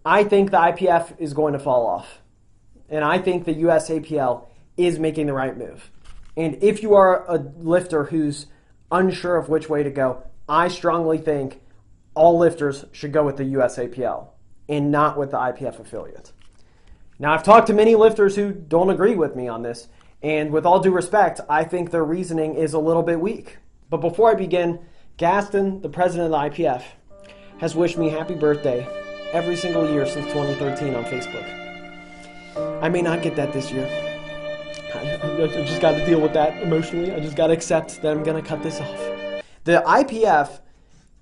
I think the IPF is going to fall off. And I think the USAPL is making the right move. And if you are a lifter who's unsure of which way to go, I strongly think all lifters should go with the USAPL and not with the IPF affiliate. Now, I've talked to many lifters who don't agree with me on this, and with all due respect, I think their reasoning is a little bit weak. But before I begin, Gaston, the president of the IPF, has wished me happy birthday every single year since 2013 on Facebook. I may not get that this year. I just got to deal with that emotionally. I just got to accept that I'm going to cut this off. The IPF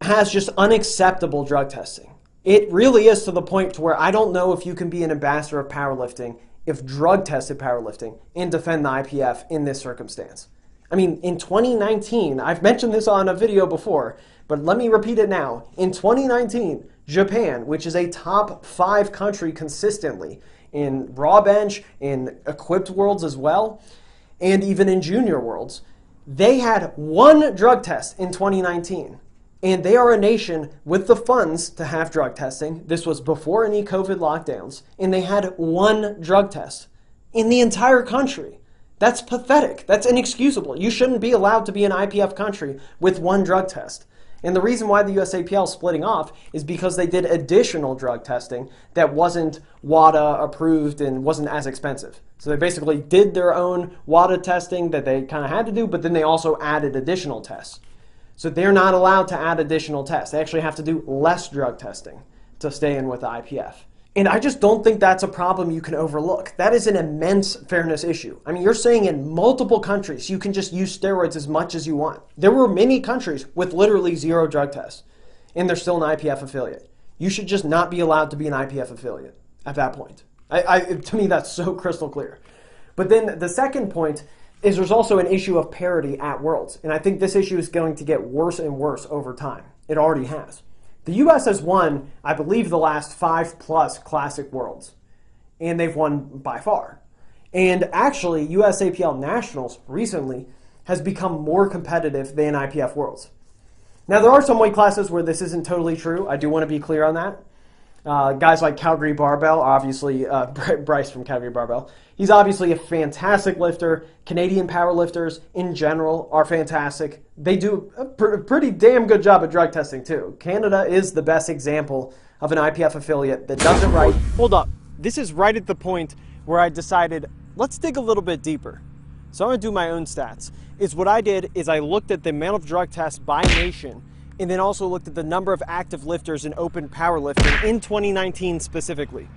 has just unacceptable drug testing. It really is to the point to where I don't know if you can be an ambassador of powerlifting, if drug-tested powerlifting, and defend the IPF in this circumstance. I mean, in 2019, I've mentioned this on a video before, but let me repeat it now. In 2019, Japan, which is a top 5 country consistently in raw bench, in equipped worlds as well, and even in junior worlds, they had 1 drug test in 2019. And they are a nation with the funds to have drug testing. This was before any COVID lockdowns. And they had 1 drug test in the entire country. That's pathetic. That's inexcusable. You shouldn't be allowed to be an IPF country with 1 drug test. And the reason why the USAPL is splitting off is because they did additional drug testing that wasn't WADA approved and wasn't as expensive. So they basically did their own WADA testing that they kind of had to do, but then they also added additional tests. So they're not allowed to add additional tests. They actually have to do less drug testing to stay in with the IPF. And I just don't think that's a problem you can overlook. That is an immense fairness issue. I mean, you're saying in multiple countries you can just use steroids as much as you want. There were many countries with literally 0 drug tests, and they're still an IPF affiliate. You should just not be allowed to be an IPF affiliate at that point. To me, that's so crystal clear. But then the second point is there's also an issue of parity at Worlds. And I think this issue is going to get worse and worse over time. It already has. The U.S. has won, I believe, the last 5+ Classic Worlds. And they've won by far. And actually, USAPL Nationals recently has become more competitive than IPF Worlds. Now, there are some weight classes where this isn't totally true. I do want to be clear on that. Guys like Calgary Barbell, obviously, Bryce from Calgary Barbell, he's obviously a fantastic lifter. Canadian powerlifters in general are fantastic. They do a pretty damn good job at drug testing too. Canada is the best example of an IPF affiliate that does it right. Hold up. This is right at the point where I decided, let's dig a little bit deeper. So I'm going to do my own stats. What I did is I looked at the amount of drug tests by nation, and then also looked at the number of active lifters in open powerlifting in 2019 specifically.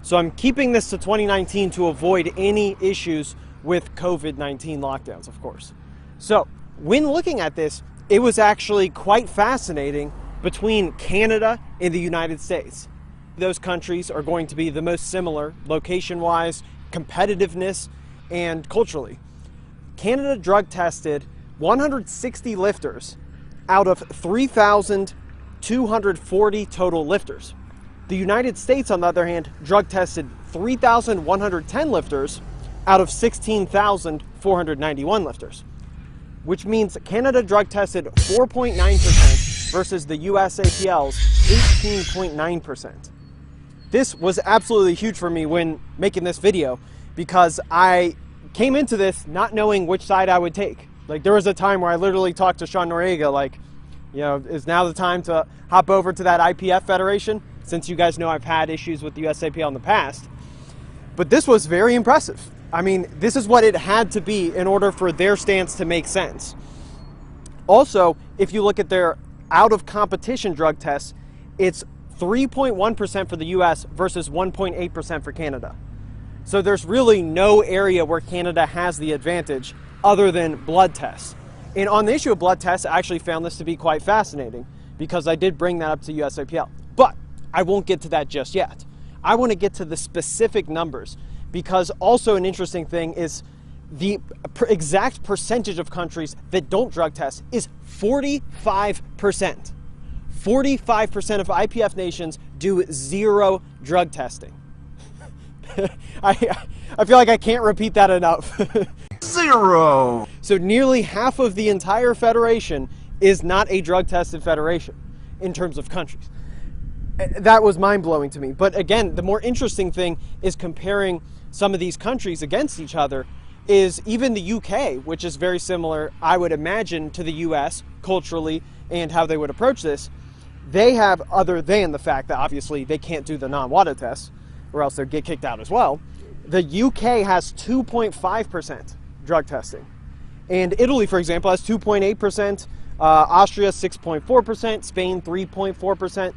So I'm keeping this to 2019 to avoid any issues with COVID-19 lockdowns, of course. So when looking at this, it was actually quite fascinating between Canada and the United States. Those countries are going to be the most similar location-wise, competitiveness, and culturally. Canada drug tested 160 lifters out of 3,240 total lifters. The United States, on the other hand, drug tested 3,110 lifters out of 16,491 lifters, which means Canada drug tested 4.9% versus the USAPL's 18.9%. This was absolutely huge for me when making this video because I came into this not knowing which side I would take. Like, there was a time where I literally talked to Sean Noriega, like, you know, is now the time to hop over to that IPF federation? Since you guys know I've had issues with the USAPL in the past. But this was very impressive. I mean, this is what it had to be in order for their stance to make sense. Also, if you look at their out-of-competition drug tests, it's 3.1% for the US versus 1.8% for Canada. So there's really no area where Canada has the advantage other than blood tests. And on the issue of blood tests, I actually found this to be quite fascinating because I did bring that up to USAPL. But I won't get to that just yet. I want to get to the specific numbers because also an interesting thing is the exact percentage of countries that don't drug test is 45%. 45% of IPF nations do 0 drug testing. I feel like I can't repeat that enough. 0! So nearly half of the entire federation is not a drug-tested federation in terms of countries. that was mind-blowing to me. But again, the more interesting thing is comparing some of these countries against each other is even the UK, which is very similar, I would imagine, to the US culturally and how they would approach this. They have, other than the fact that obviously they can't do the non-WADA tests or else they'll get kicked out as well, the UK has 2.5% drug testing. And Italy, for example, has 2.8%, Austria 6.4%, Spain 3.4%.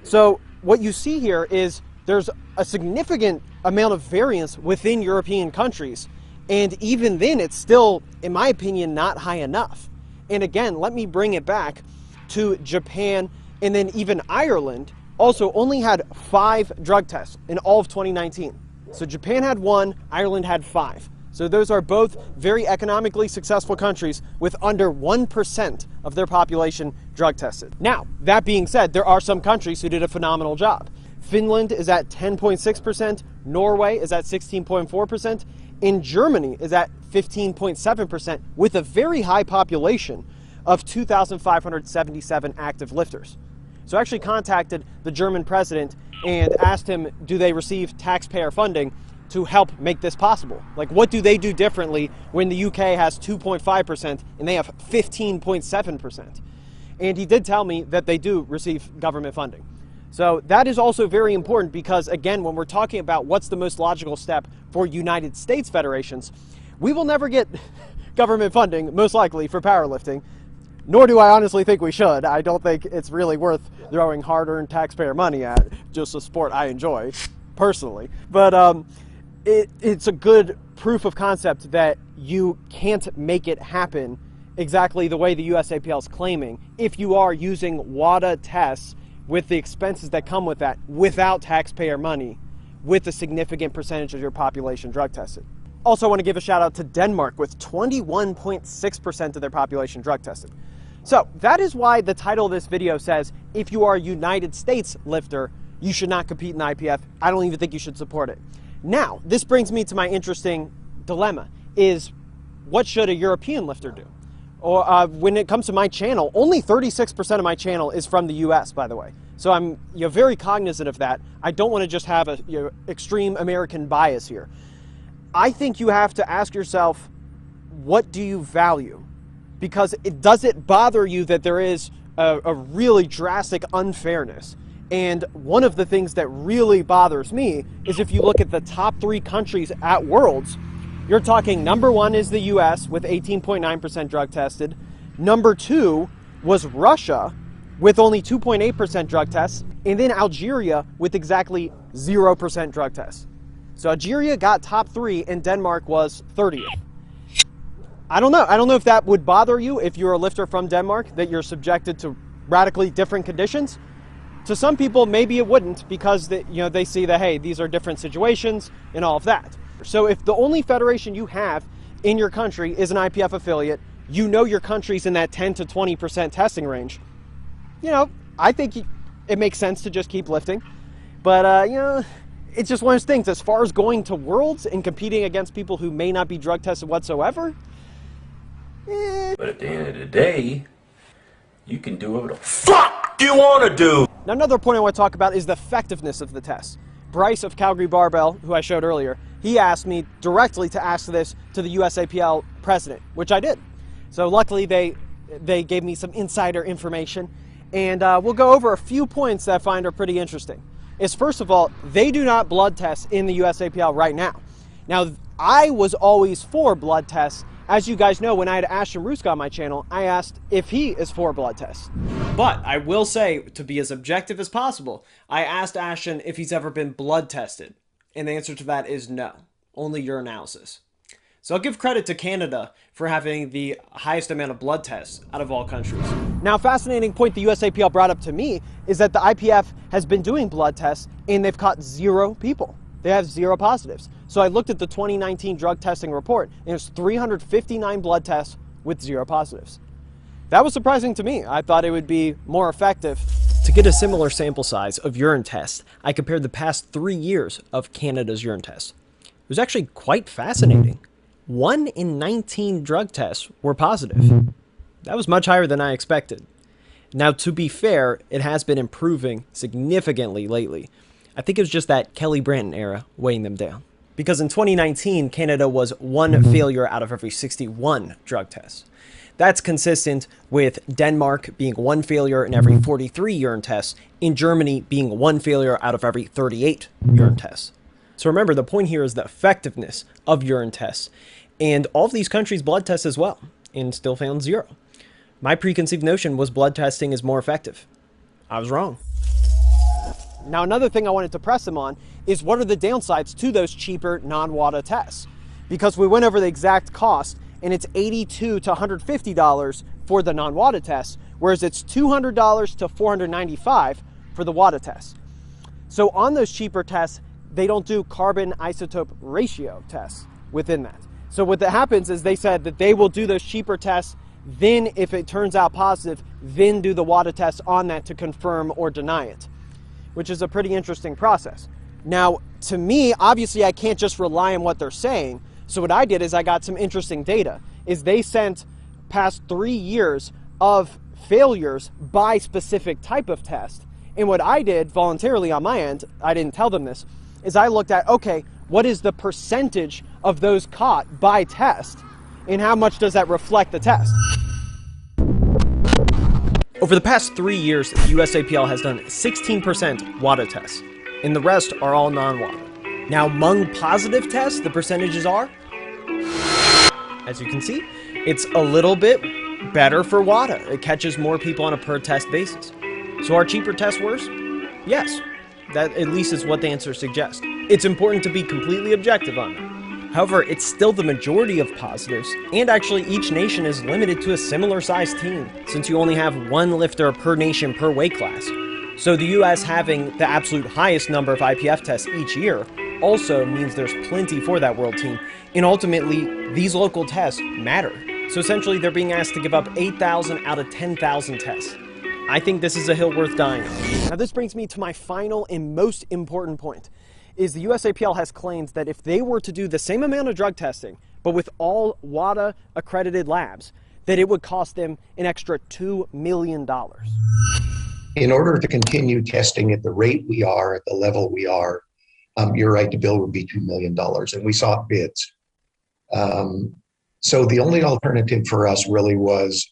So what you see here is there's a significant amount of variance within European countries. And even then, it's still, in my opinion, not high enough. And again, let me bring it back to Japan, and then even Ireland also only had 5 drug tests in all of 2019. So Japan had 1, Ireland had 5. So those are both very economically successful countries with under 1% of their population drug tested. Now, that being said, there are some countries who did a phenomenal job. Finland is at 10.6%, Norway is at 16.4%, and Germany is at 15.7% with a very high population of 2,577 active lifters. So I actually contacted the German president and asked him, do they receive taxpayer funding to help make this possible? Like, what do they do differently when the UK has 2.5% and they have 15.7%? And he did tell me that they do receive government funding. So that is also very important because, again, when we're talking about what's the most logical step for United States federations, we will never get government funding, most likely, for powerlifting, nor do I honestly think we should. I don't think it's really worth throwing hard-earned taxpayer money at, just a sport I enjoy, personally. But it's a good proof of concept that you can't make it happen exactly the way the USAPL is claiming if you are using WADA tests with the expenses that come with that without taxpayer money, with a significant percentage of your population drug tested. Also, I want to give a shout out to Denmark with 21.6% of their population drug tested. So that is why the title of this video says, if you are a United States lifter, you should not compete in IPF. I don't even think you should support it. Now, this brings me to my interesting dilemma, is what should a European lifter do? Or when it comes to my channel, only 36% of my channel is from the US, by the way. So I'm very cognizant of that. I don't want to just have a extreme American bias here. I think you have to ask yourself, what do you value? Because does it bother you that there is a really drastic unfairness? And one of the things that really bothers me is if you look at the top 3 countries at Worlds, you're talking number 1 is the US with 18.9% drug tested. Number 2 was Russia with only 2.8% drug tests. And then Algeria with exactly 0% drug tests. So Algeria got top 3 and Denmark was 30th. I don't know. I don't know if that would bother you if you're a lifter from Denmark, that you're subjected to radically different conditions. To some people, maybe it wouldn't because they see that, hey, these are different situations and all of that. So if the only federation you have in your country is an IPF affiliate, you know your country's in that 10 to 20% testing range, I think it makes sense to just keep lifting. But, it's just one of those things. As far as going to Worlds and competing against people who may not be drug tested whatsoever, But at the end of the day, you can do whatever the fuck you want to do. Now, another point I want to talk about is the effectiveness of the test. Bryce of Calgary Barbell, who I showed earlier, he asked me directly to ask this to the USAPL president, which I did. So luckily they gave me some insider information, and we'll go over a few points that I find are pretty interesting. Is first of all, they do not blood test in the USAPL right now. Now, I was always for blood tests. As you guys know, when I had Ashton Ruska on my channel, I asked if he is for blood tests. But I will say, to be as objective as possible, I asked Ashton if he's ever been blood tested. And the answer to that is no, only urinalysis. So I'll give credit to Canada for having the highest amount of blood tests out of all countries. Now, a fascinating point the USAPL brought up to me is that the IPF has been doing blood tests and they've caught 0 people. They have 0 positives. So I looked at the 2019 drug testing report and it was 359 blood tests with 0 positives. That was surprising to me. I thought it would be more effective. To get a similar sample size of urine tests, I compared the past 3 years of Canada's urine tests. It was actually quite fascinating. 1 in 19 drug tests were positive. That was much higher than I expected. Now, to be fair, it has been improving significantly lately. I think it was just that Kelly Branton era weighing them down. Because in 2019, Canada was one failure out of every 61 drug tests. That's consistent with Denmark being one failure in every 43 urine tests, in Germany being one failure out of every 38 urine tests. So remember, the point here is the effectiveness of urine tests. And all of these countries blood test as well, and still found zero. My preconceived notion was blood testing is more effective. I was wrong. Now, another thing I wanted to press them on is what are the downsides to those cheaper non-WADA tests? Because we went over the exact cost, and it's $82 to $150 for the non-WADA test, whereas it's $200 to $495 for the WADA test. So on those cheaper tests, they don't do carbon isotope ratio tests within that. So what that happens is they said that they will do those cheaper tests, then if it turns out positive, then do the WADA test on that to confirm or deny it, which is a pretty interesting process. Now, to me, obviously I can't just rely on what they're saying. So what I did is I got some interesting data, is they sent past 3 years of failures by specific type of test. And what I did voluntarily on my end, I didn't tell them this, is I looked at, okay, what is the percentage of those caught by test? And how much does that reflect the test? Over the past 3 years, the USAPL has done 16% WADA tests, and the rest are all non-WADA. Now, among positive tests, the percentages are, as you can see, it's a little bit better for WADA. It catches more people on a per test basis. So are cheaper tests worse? Yes. That at least is what the answer suggests. It's important to be completely objective on that. However, it's still the majority of positives, and actually each nation is limited to a similar sized team, since you only have one lifter per nation per weight class. So the US having the absolute highest number of IPF tests each year also means there's plenty for that world team, and ultimately, these local tests matter. So essentially, they're being asked to give up 8,000 out of 10,000 tests. I think this is a hill worth dying on. Now this brings me to my final and most important point, is the USAPL has claimed that if they were to do the same amount of drug testing, but with all WADA accredited labs, that it would cost them an extra $2 million. In order to continue testing at the rate we are, at the level we are, you're right, the bill would be $2 million, and we sought bids. So the only alternative for us really was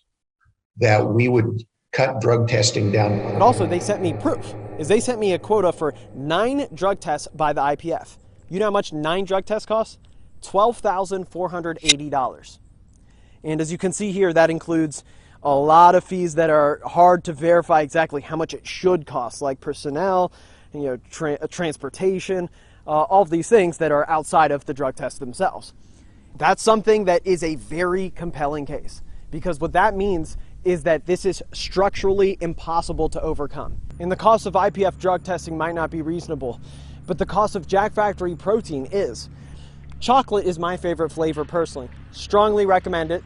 that we would cut drug testing down. But also, they sent me proof, is they sent me a quota for 9 drug tests by the IPF. You know how much 9 drug tests cost? $12,480. And as you can see here, that includes a lot of fees that are hard to verify exactly how much it should cost, like personnel, transportation, all of these things that are outside of the drug tests themselves. That's something that is a very compelling case, because what that means is that this is structurally impossible to overcome. And the cost of IPF drug testing might not be reasonable, but the cost of Jack Factory protein is. Chocolate is my favorite flavor personally. Strongly recommend it.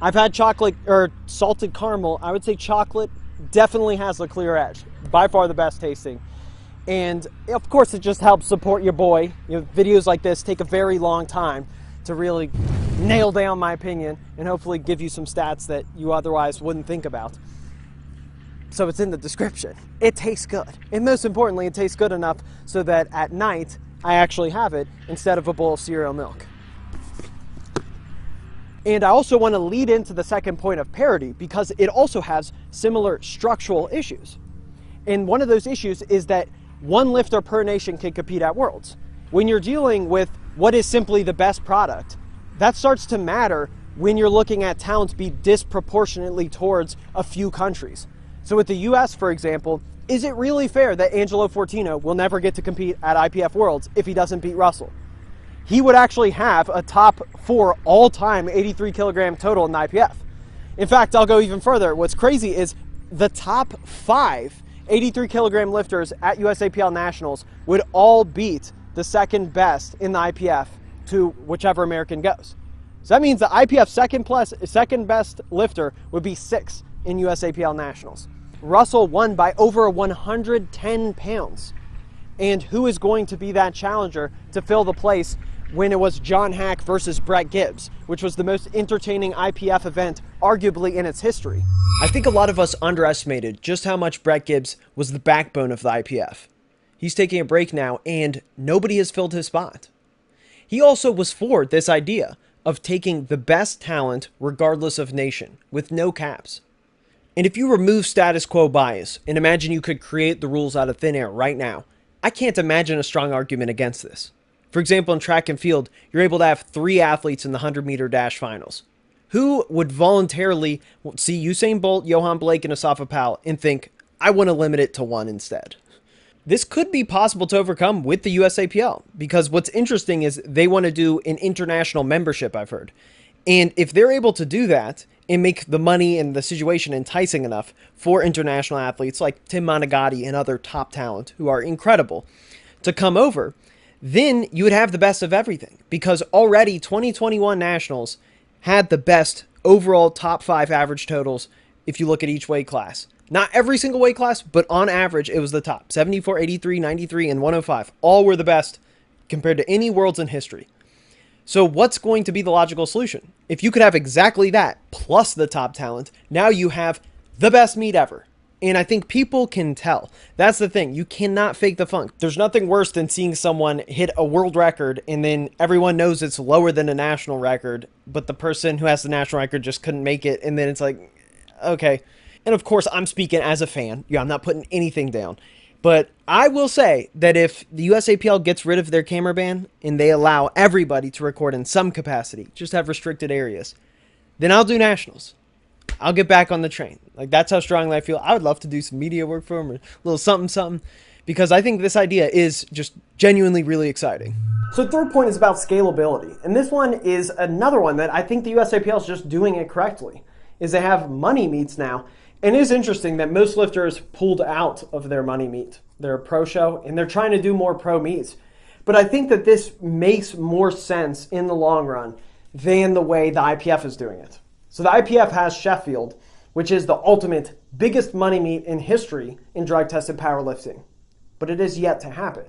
I've had chocolate or salted caramel. I would say chocolate definitely has a clear edge. By far the best tasting. And of course it just helps support your boy. You know, videos like this take a very long time to really nail down my opinion and hopefully give you some stats that you otherwise wouldn't think about. So it's in the description. It tastes good. And most importantly, it tastes good enough so that at night I actually have it instead of a bowl of cereal milk. And I also want to lead into the second point of parity because it also has similar structural issues. And one of those issues is that one lifter per nation can compete at Worlds. When you're dealing with what is simply the best product, that starts to matter when you're looking at talent be disproportionately towards a few countries. So with the US, for example, is it really fair that Angelo Fortino will never get to compete at IPF Worlds if he doesn't beat Russell? He would actually have a top 4 all-time 83 kilogram total in the IPF. In fact, I'll go even further. What's crazy is the top 5 83 kilogram lifters at USAPL Nationals would all beat the second best in the IPF to whichever American goes. So that means the IPF second best lifter would be 6th in USAPL Nationals. Russell won by over 110 pounds. And who is going to be that challenger to fill the place when it was John Hack versus Brett Gibbs, which was the most entertaining IPF event arguably in its history. I think a lot of us underestimated just how much Brett Gibbs was the backbone of the IPF. He's taking a break now, and nobody has filled his spot. He also was for this idea of taking the best talent regardless of nation, with no caps. And if you remove status quo bias and imagine you could create the rules out of thin air right now, I can't imagine a strong argument against this. For example, in track and field, you're able to have 3 athletes in the 100-meter dash finals. Who would voluntarily see Usain Bolt, Johan Blake, and Asafa Powell and think, I want to limit it to 1 instead? This could be possible to overcome with the USAPL, because what's interesting is they want to do an international membership, I've heard. And if they're able to do that and make the money and the situation enticing enough for international athletes like Tim Monagatti and other top talent who are incredible to come over, then you would have the best of everything, because already 2021 Nationals had the best overall top 5 average totals if you look at each weight class. Not every single weight class, but on average, it was the top. 74, 83, 93, and 105. All were the best compared to any worlds in history. So what's going to be the logical solution? If you could have exactly that, plus the top talent, now you have the best meet ever. And I think people can tell. That's the thing. You cannot fake the funk. There's nothing worse than seeing someone hit a world record and then everyone knows it's lower than a national record, but the person who has the national record just couldn't make it. And then it's like, okay. And of course, I'm speaking as a fan. Yeah, I'm not putting anything down. But I will say that if the USAPL gets rid of their camera ban and they allow everybody to record in some capacity, just have restricted areas, then I'll do nationals. I'll get back on the train. Like, that's how strongly I feel. I would love to do some media work for them or a little something, because I think this idea is just genuinely really exciting. So the third point is about scalability. And this one is another one that I think the USAPL is just doing it correctly, is they have money meets now. And it is interesting that most lifters pulled out of their money meet, their pro show, and they're trying to do more pro meets. But I think that this makes more sense in the long run than the way the IPF is doing it. So the IPF has Sheffield, which is the ultimate biggest money meet in history in drug-tested powerlifting. But it is yet to happen.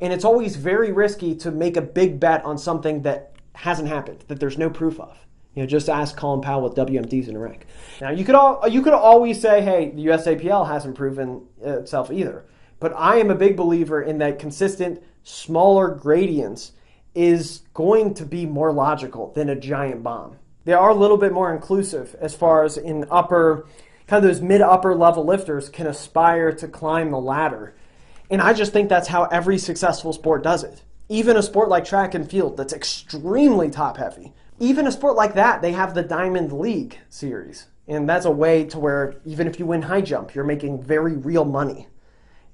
And it's always very risky to make a big bet on something that hasn't happened, that there's no proof of. You know, just ask Colin Powell with WMDs in Iraq. Now, you could always say, hey, the USAPL hasn't proven itself either. But I am a big believer in that consistent, smaller gradients is going to be more logical than a giant bomb. They are a little bit more inclusive as far as in upper, kind of those mid-upper level lifters can aspire to climb the ladder. And I just think that's how every successful sport does it. Even a sport like track and field that's extremely top-heavy. Even a sport like that, they have the Diamond League series. And that's a way to where even if you win high jump, you're making very real money.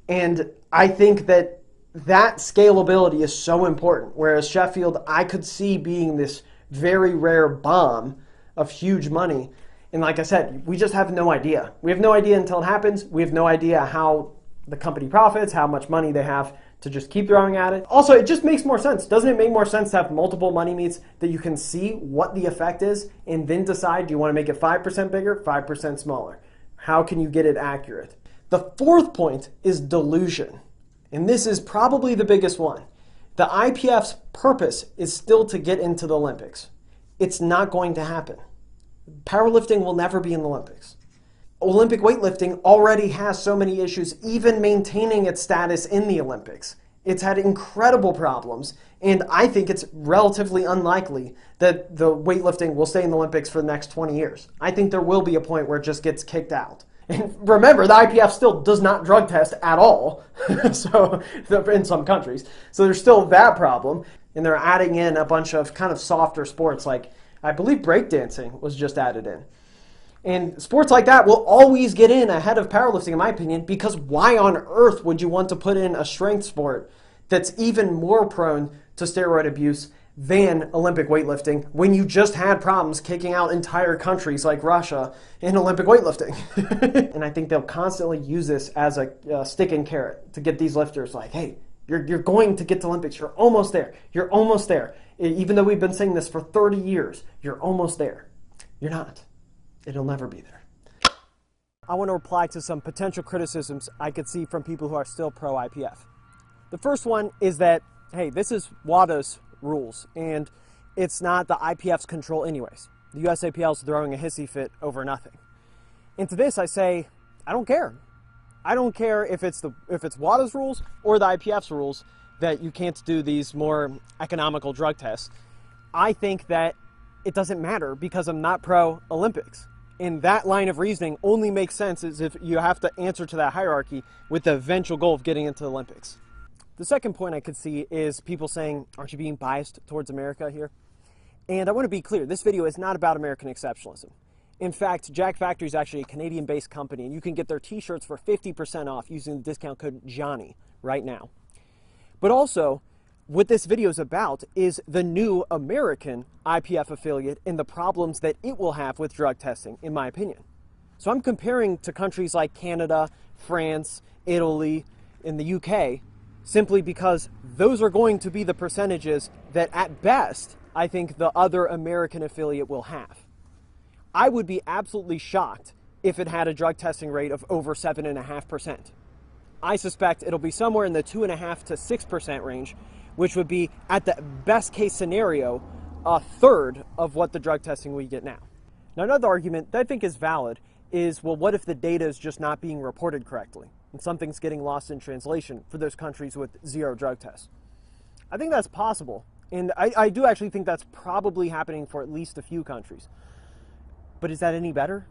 And I think that that scalability is so important. Whereas Sheffield, I could see being this very rare bomb of huge money. And like I said, we just have no idea. We have no idea until it happens. We have no idea how the company profits, how much money they have to just keep throwing at it. Also, it just makes more sense. Doesn't it make more sense to have multiple money meets that you can see what the effect is and then decide, do you want to make it 5% bigger, 5% smaller? How can you get it accurate? The fourth point is delusion. And this is probably the biggest one. The IPF's purpose is still to get into the Olympics. It's not going to happen. Powerlifting will never be in the Olympics. Olympic weightlifting already has so many issues, even maintaining its status in the Olympics. It's had incredible problems, and I think it's relatively unlikely that the weightlifting will stay in the Olympics for the next 20 years. I think there will be a point where it just gets kicked out. And remember, the IPF still does not drug test at all, so in some countries. So there's still that problem, and they're adding in a bunch of kind of softer sports, like I believe breakdancing was just added in. And sports like that will always get in ahead of powerlifting, in my opinion, because why on earth would you want to put in a strength sport that's even more prone to steroid abuse than Olympic weightlifting when you just had problems kicking out entire countries like Russia in Olympic weightlifting? And I think they'll constantly use this as a stick and carrot to get these lifters like, hey, you're going to get to Olympics. You're almost there. You're almost there. Even though we've been saying this for 30 years, you're almost there. You're not. It'll never be there. I want to reply to some potential criticisms I could see from people who are still pro-IPF. The first one is that, hey, this is WADA's rules, and it's not the IPF's control anyways. The USAPL is throwing a hissy fit over nothing. And to this I say, I don't care. I don't care if it's WADA's rules or the IPF's rules that you can't do these more economical drug tests. I think that it doesn't matter because I'm not pro-Olympics. And that line of reasoning only makes sense as if you have to answer to that hierarchy with the eventual goal of getting into the Olympics. The second point I could see is people saying, aren't you being biased towards America here? And I want to be clear, this video is not about American exceptionalism. In fact, Jack Factory is actually a Canadian-based company, and you can get their t-shirts for 50% off using the discount code Johnny right now. But also, what this video is about is the new American IPF affiliate and the problems that it will have with drug testing, in my opinion. So I'm comparing to countries like Canada, France, Italy, and the UK, simply because those are going to be the percentages that, at best, I think the other American affiliate will have. I would be absolutely shocked if it had a drug testing rate of over 7.5%. I suspect it'll be somewhere in the 2.5% to 6% range, which would be, at the best case scenario, a third of what the drug testing we get now. Now, another argument that I think is valid is, well, what if the data is just not being reported correctly and something's getting lost in translation for those countries with zero drug tests? I think that's possible, and I do actually think that's probably happening for at least a few countries. But is that any better?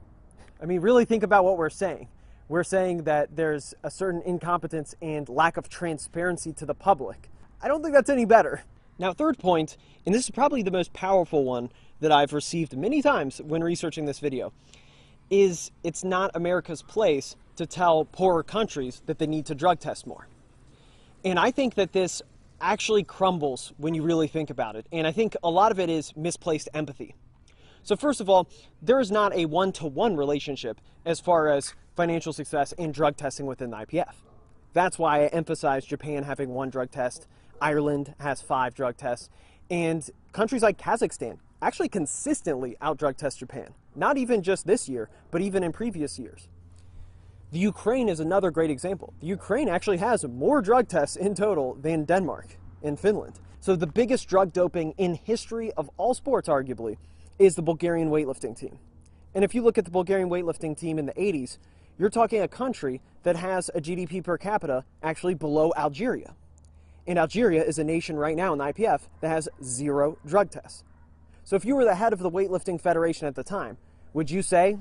I mean, really think about what we're saying. We're saying that there's a certain incompetence and lack of transparency to the public. I don't think that's any better. Now, third point, and this is probably the most powerful one that I've received many times when researching this video, is it's not America's place to tell poorer countries that they need to drug test more. And I think that this actually crumbles when you really think about it. And I think a lot of it is misplaced empathy. So first of all, there is not a one-to-one relationship as far as financial success in drug testing within the IPF. That's why I emphasize Japan having 1 drug test, Ireland has 5 drug tests, and countries like Kazakhstan actually consistently out-drug test Japan. Not even just this year, but even in previous years. The Ukraine is another great example. The Ukraine actually has more drug tests in total than Denmark and Finland. So the biggest drug doping in history of all sports, arguably, is the Bulgarian weightlifting team. And if you look at the Bulgarian weightlifting team in the 80s, you're talking a country that has a GDP per capita actually below Algeria. And Algeria is a nation right now in the IPF that has 0 drug tests. So if you were the head of the weightlifting federation at the time, would you say,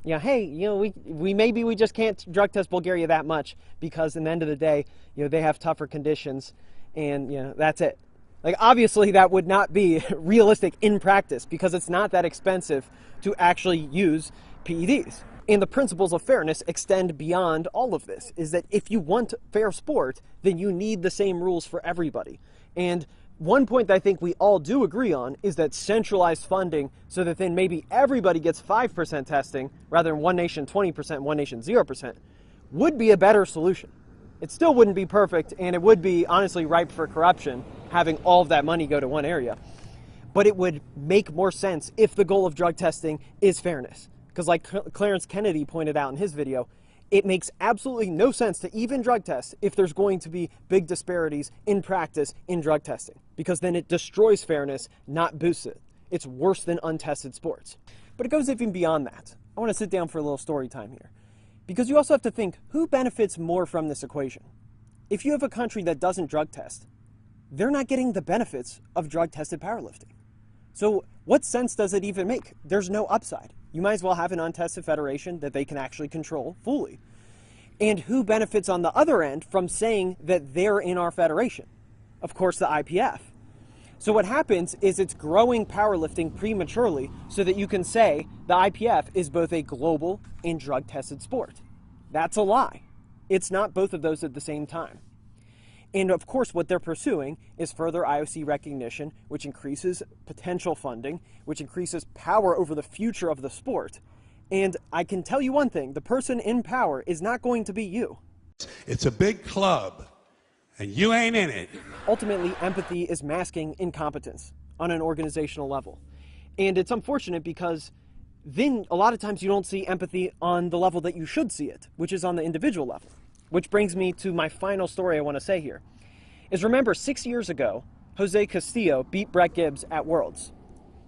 yeah, hey, we just can't drug test Bulgaria that much because in the end of the day, they have tougher conditions and that's it. Like, obviously that would not be realistic in practice because it's not that expensive to actually use PEDs. And the principles of fairness extend beyond all of this, is that if you want fair sport, then you need the same rules for everybody. And one point that I think we all do agree on is that centralized funding so that then maybe everybody gets 5% testing rather than one nation 20%, one nation 0% would be a better solution. It still wouldn't be perfect, and it would be honestly ripe for corruption, having all of that money go to one area. But it would make more sense if the goal of drug testing is fairness. Because like Clarence Kennedy pointed out in his video, it makes absolutely no sense to even drug test if there's going to be big disparities in practice in drug testing. Because then it destroys fairness, not boosts it. It's worse than untested sports. But it goes even beyond that. I want to sit down for a little story time here. Because you also have to think, who benefits more from this equation? If you have a country that doesn't drug test, they're not getting the benefits of drug-tested powerlifting. So what sense does it even make? There's no upside. You might as well have an untested federation that they can actually control fully. And who benefits on the other end from saying that they're in our federation? Of course, the IPF. So what happens is it's growing powerlifting prematurely so that you can say the IPF is both a global and drug-tested sport. That's a lie. It's not both of those at the same time. And of course, what they're pursuing is further IOC recognition, which increases potential funding, which increases power over the future of the sport. And I can tell you one thing, the person in power is not going to be you. It's a big club, and you ain't in it. Ultimately, empathy is masking incompetence on an organizational level. And it's unfortunate because then a lot of times you don't see empathy on the level that you should see it, which is on the individual level. Which brings me to my final story I want to say here. Is remember 6 years ago, Jose Castillo beat Brett Gibbs at Worlds.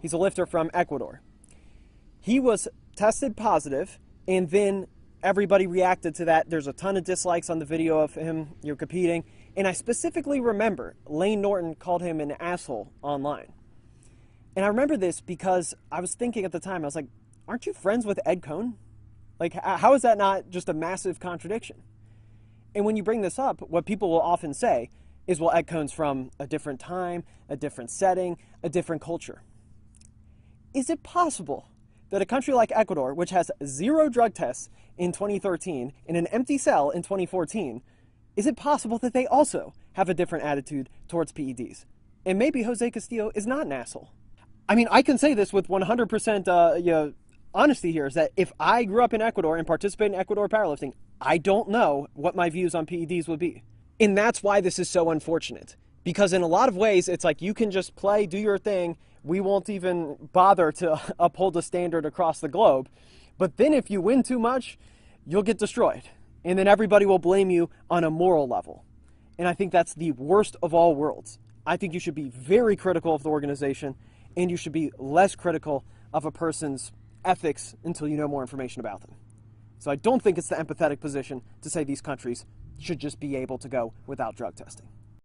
He's a lifter from Ecuador. He was tested positive, and then everybody reacted to that. There's a ton of dislikes on the video of him, competing. And I specifically remember Lane Norton called him an asshole online. And I remember this because I was thinking at the time, I was like, aren't you friends with Ed Cohn? Like, how is that not just a massive contradiction? And when you bring this up, what people will often say is, well, Ed Cohn's from a different time, a different setting, a different culture. Is it possible that a country like Ecuador, which has 0 drug tests in 2013 and an empty cell in 2014, is it possible that they also have a different attitude towards PEDs? And maybe Jose Castillo is not an asshole. I mean, I can say this with 100% honesty here, is that if I grew up in Ecuador and participated in Ecuador powerlifting, I don't know what my views on PEDs would be. And that's why this is so unfortunate. Because in a lot of ways, it's like you can just play, do your thing. We won't even bother to uphold a standard across the globe. But then if you win too much, you'll get destroyed. And then everybody will blame you on a moral level. And I think that's the worst of all worlds. I think you should be very critical of the organization, and you should be less critical of a person's ethics until you know more information about them. So I don't think it's the empathetic position to say these countries should just be able to go without drug testing.